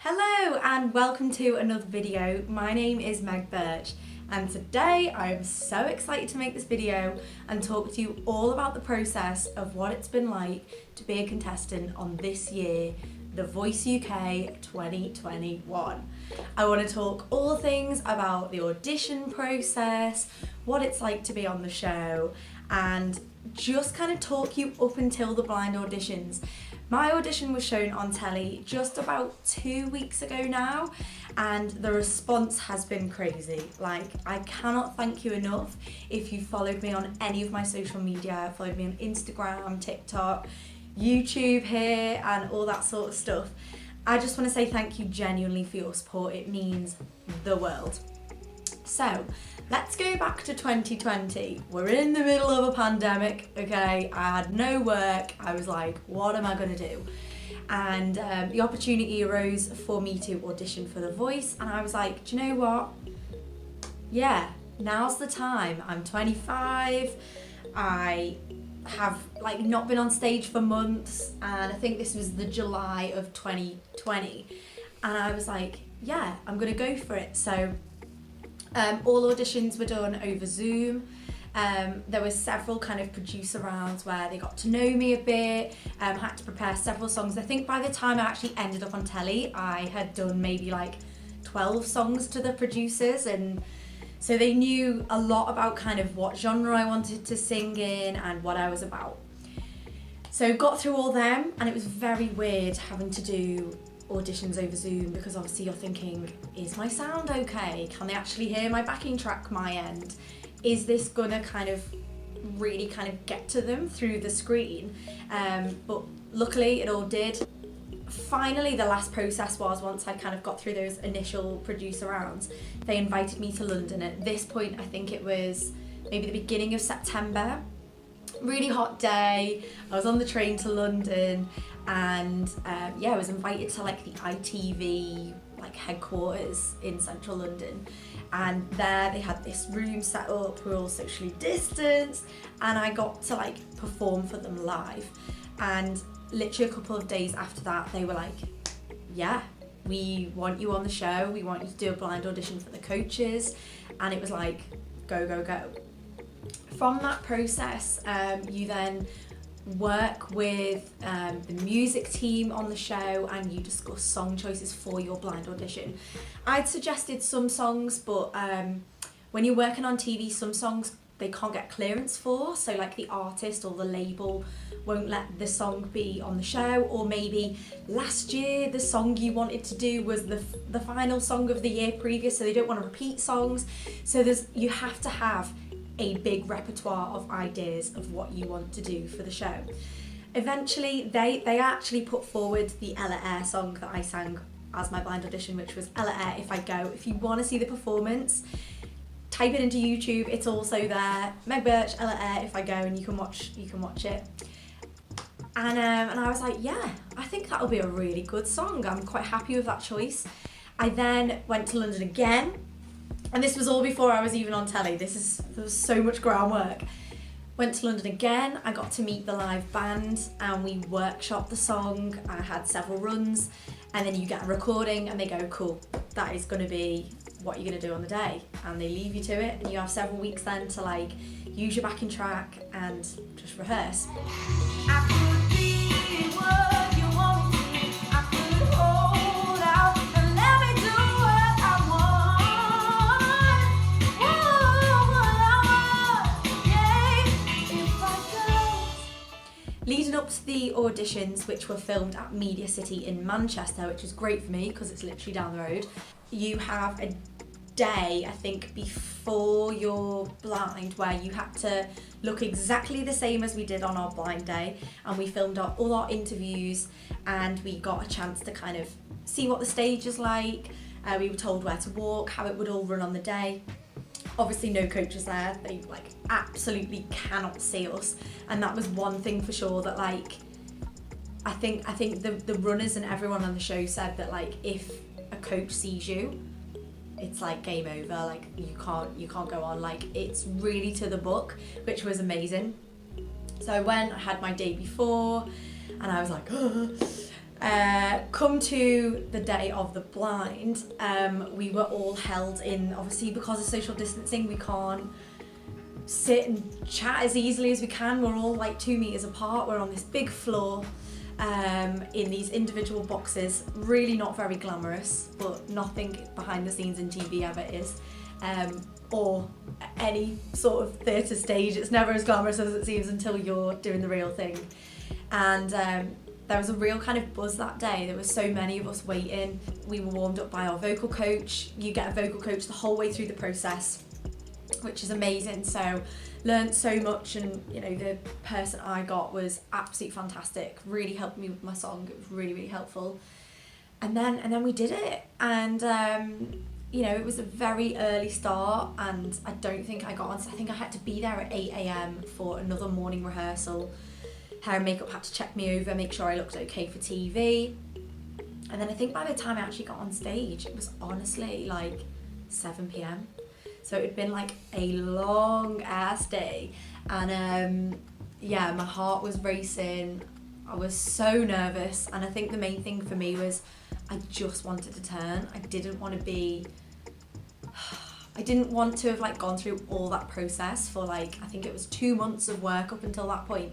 Hello and welcome to another video. My name is Meg Birch and today I am so excited to make this video and talk to you all about the process of what it's been like to be a contestant on this year, The Voice UK 2021. I want to talk all things about the audition process, what it's like to be on the show, and just kind of talk you up until the blind auditions. My audition was shown on telly just about 2 weeks ago now, and the response has been crazy. Like, I cannot thank you enough if you followed me on any of my social media, followed me on Instagram, TikTok, YouTube here, and all that sort of stuff. I just want to say thank you genuinely for your support. It means the world. So, let's go back to 2020. We're in the middle of a pandemic, okay? I had no work. I was like, what am I gonna do? And the opportunity arose for me to audition for The Voice, and I was like, do you know what? Yeah, now's the time. I'm 25. I have not been on stage for months, and I think this was the July of 2020. And I was like, yeah, I'm gonna go for it. So all auditions were done over Zoom. There were several kind of producer rounds where they got to know me a bit, had to prepare several songs. I think by the time I actually ended up on telly, I had done maybe 12 songs to the producers, and so they knew a lot about kind of what genre I wanted to sing in and what I was about. So got through all them, and it was very weird having to do auditions over Zoom, because obviously you're thinking, is my sound okay? Can they actually hear my backing track my end? Is this gonna kind of really kind of get to them through the screen? But luckily it all did. Finally, the last process was, once I kind of got through those initial producer rounds, they invited me to London. At this point, I think it was maybe the beginning of September. Really hot day. I was on the train to London, and I was invited to the ITV headquarters in central London, and there they had this room set up. We were all socially distanced, and I got to perform for them live. And literally a couple of days after that, they were like, yeah, we want you on the show, we want you to do a blind audition for the coaches. And it was like, go, go, go. From that process, you then work with the music team on the show, and you discuss song choices for your blind audition. I'd suggested some songs, but when you're working on TV, some songs they can't get clearance for, so the artist or the label won't let the song be on the show, or maybe last year the song you wanted to do was the final song of the year previous, so they don't want to repeat songs. So you have to have a big repertoire of ideas of what you want to do for the show. Eventually, they actually put forward the Ella Air song that I sang as my blind audition, which was Ella Air, If I Go. If you want to see the performance, type it into YouTube. It's also there. Meg Birch, Ella Air, If I Go, and you can watch it. And I was like, yeah, I think that'll be a really good song. I'm quite happy with that choice. I then went to London again. And this was all before I was even on telly. There was so much groundwork. Went to London again. I got to meet the live band, and we workshopped the song. I had several runs, and then you get a recording, and they go, cool, that is going to be what you're going to do on the day. And they leave you to it, and you have several weeks then to use your backing track and just rehearse. I could be what you want me. I could hold out and let me do what I want. Leading up to the auditions, which were filmed at Media City in Manchester, which was great for me because it's literally down the road, you have a day, I think, before you're blind, where you had to look exactly the same as we did on our blind day, and we filmed all our interviews, and we got a chance to kind of see what the stage is like. We were told where to walk, how it would all run on the day. Obviously no coaches there, they absolutely cannot see us, and that was one thing for sure that I think the runners and everyone on the show said that if a coach sees you, it's game over, you can't go on, it's really to the book, which was amazing. So I went, I had my day before, and I was like, Come to the day of the blind, we were all held in, obviously because of social distancing, we can't sit and chat as easily as we can. We're all like 2 meters apart. We're on this big floor in these individual boxes. Really not very glamorous, but nothing behind the scenes in TV ever is. Or any sort of theatre stage. It's never as glamorous as it seems until you're doing the real thing. And there was a real kind of buzz that day. There were so many of us waiting. We were warmed up by our vocal coach. You get a vocal coach the whole way through the process, which is amazing. So learned so much, and you know, the person I got was absolutely fantastic. Really helped me with my song. It was really, really helpful. And then we did it, and you know, it was a very early start, and I don't think I got on. So I think I had to be there at 8 a.m. for another morning rehearsal. Hair and makeup had to check me over, make sure I looked okay for TV. And then I think by the time I actually got on stage, it was honestly like 7 p.m. So it had been like a long ass day. And yeah, my heart was racing. I was so nervous. And I think the main thing for me was I just wanted to turn. I didn't want to have like gone through all that process for like, I think it was 2 months of work up until that point,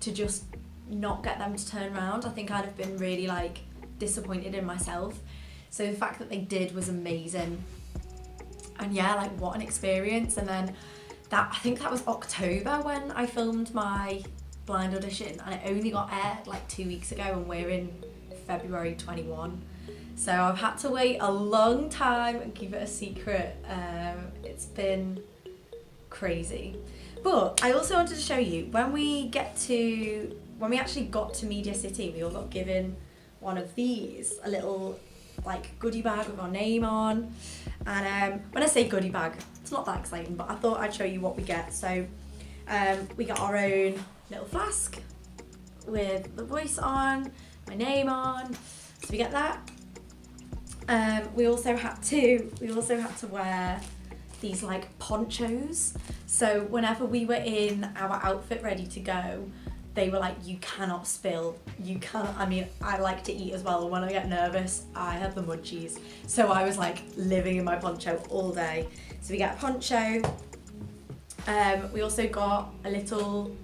to just not get them to turn around. I think I'd have been really like disappointed in myself. So the fact that they did was amazing. And yeah, like what an experience. And then I think that was October when I filmed my blind audition, and it only got aired like 2 weeks ago, and we're in February 21. So I've had to wait a long time and keep it a secret. It's been crazy. But I also wanted to show you, when we actually got to Media City, we all got given one of these, a little like goodie bag with our name on. And when I say goodie bag, it's not that exciting, but I thought I'd show you what we get. So we got our own little flask with the voice on, my name on. So we get that. We also had to wear these like ponchos. So whenever we were in our outfit ready to go, they were like, you cannot spill, I mean, I like to eat as well, and when I get nervous, I have the munchies. So I was like living in my poncho all day. So we get a poncho. We also got a little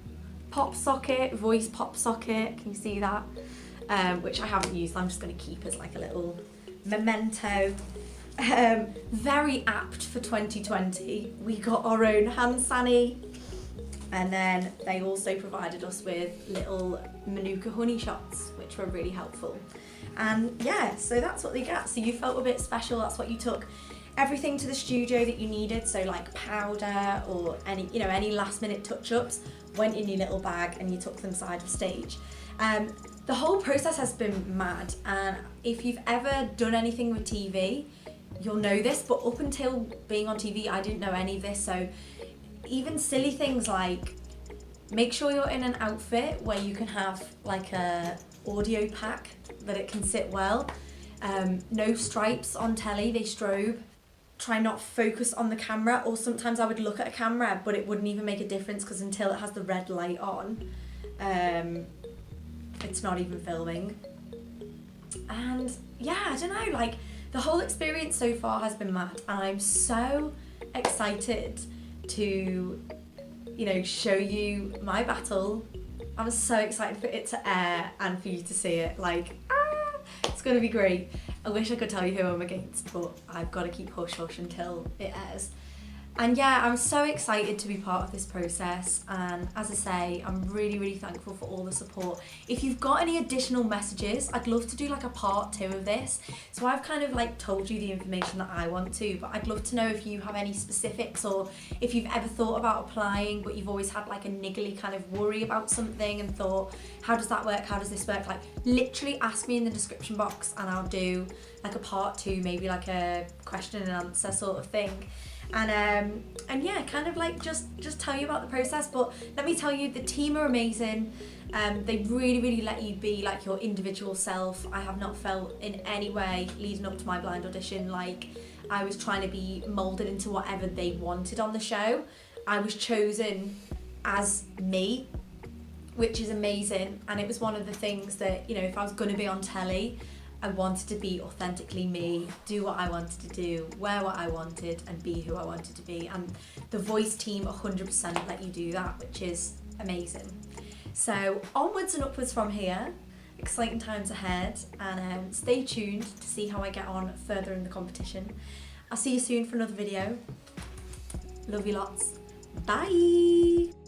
pop socket, voice pop socket, can you see that? Which I haven't used, I'm just gonna keep as like a little memento. Very apt for 2020. We got our own hand sanitizer, and then they also provided us with little Manuka honey shots, which were really helpful. And yeah, so that's what they get. So you felt a bit special, that's what you took. Everything to the studio that you needed, so like powder or any last minute touch-ups went in your little bag, and you took them side of stage. The whole process has been mad, and if you've ever done anything with TV, you'll know this, but up until being on TV, I didn't know any of this. So even silly things like, make sure you're in an outfit where you can have like a audio pack that it can sit well. No stripes on telly, they strobe. Try not focus on the camera, or sometimes I would look at a camera but it wouldn't even make a difference, because until it has the red light on, it's not even filming. And yeah, I don't know, like the whole experience so far has been mad, and I'm so excited to, show you my battle. I'm so excited for it to air and for you to see it. Like, it's gonna be great. I wish I could tell you who I'm against, but I've got to keep hush hush until it airs. And yeah, I'm so excited to be part of this process, and as I say, I'm really, really thankful for all the support. If you've got any additional messages, I'd love to do like a part 2 of this. So I've kind of like told you the information that I want to, but I'd love to know if you have any specifics, or if you've ever thought about applying but you've always had like a niggly kind of worry about something and thought, how does that work, how does this work? Like literally ask me in the description box, and I'll do like a part 2, maybe like a question and answer sort of thing. And yeah, kind of like just tell you about the process. But let me tell you, the team are amazing. They really, really let you be like your individual self. I have not felt in any way leading up to my blind audition like I was trying to be moulded into whatever they wanted on the show. I was chosen as me, which is amazing. And it was one of the things that, you know, if I was going to be on telly, I wanted to be authentically me, do what I wanted to do, wear what I wanted, and be who I wanted to be. And the Voice team 100% let you do that, which is amazing. So onwards and upwards from here, exciting times ahead, and stay tuned to see how I get on further in the competition. I'll see you soon for another video. Love you lots. Bye!